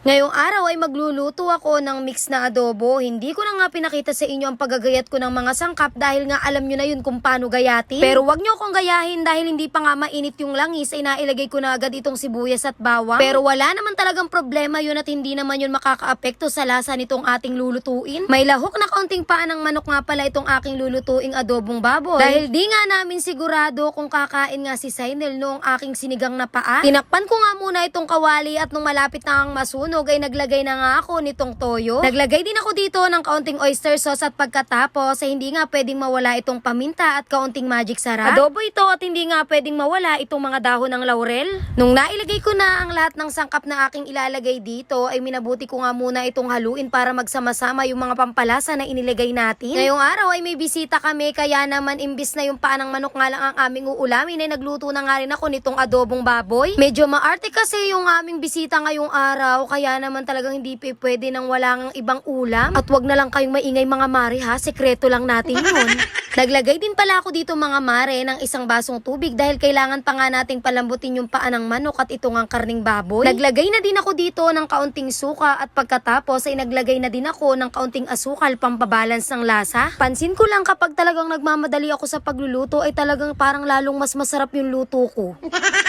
Ngayong araw ay magluluto ako ng mix na adobo. Hindi ko na nga pinakita sa inyo ang paggagayat ko ng mga sangkap dahil nga alam nyo na yun kung paano gayatin. Pero wag nyo akong gayahin dahil hindi pa nga mainit yung langis ay nailagay ko na agad itong sibuyas at bawang. Pero wala naman talagang problema yun at hindi naman yun makakaapekto sa lasa nitong ating lulutuin. May lahok na kaunting paa ng manok nga pala itong aking lulutuing adobong baboy. Dahil di nga namin sigurado kung kakain nga si Sainel noong aking sinigang na paa. Tinakpan ko nga muna itong kawali at nung malapit na ang masunog ay naglagay na nga ako nitong toyo. Naglagay din ako dito ng kaunting oyster sauce at pagkatapos ay hindi nga pwedeng mawala itong paminta at kaunting magic sarap. Adobo ito at hindi nga pwedeng mawala itong mga dahon ng laurel. Nung nailagay ko na ang lahat ng sangkap na aking ilalagay dito ay minabuti ko nga muna itong haluin para magsama-sama yung mga pampalasa na inilagay natin. Ngayong araw ay may bisita kami kaya naman imbis na yung paa ng manok nga lang ang aming uulamin ay nagluto na nga rin ako nitong adobong baboy. Medyo maarte kasi yung aming bisita ngayong araw kaya naman talagang hindi pwede nang walang ibang ulam. At wag na lang kayong maingay mga mare ha, sekreto lang natin yun. Naglagay din pala ako dito mga mare ng isang basong tubig dahil kailangan pa nga nating palambutin yung paa ng manok at ito ngang karning baboy. Naglagay na din ako dito ng kaunting suka at pagkatapos ay naglagay na din ako ng kaunting asukal pampabalance ng lasa. Pansin ko lang kapag talagang nagmamadali ako sa pagluluto ay talagang parang lalong mas masarap yung luto ko.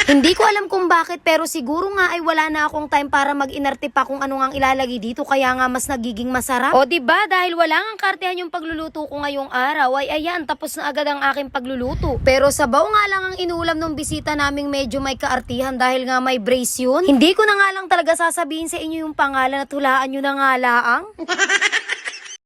Hindi ko alam kung bakit pero siguro nga ay wala na akong time para mag-inarte pa kung ano ngang ilalagay dito kaya nga mas nagiging masarap. O diba dahil wala ngang kartehan yung pagluluto ko ngayong araw ay ayan tapos na agad ang aking pagluluto. Pero sabaw nga lang ang inulam ng bisita naming medyo may kaartihan dahil nga may brace yun. Hindi ko na nga lang talaga sasabihin sa inyo yung pangalan at hulaan nyo na nga laang.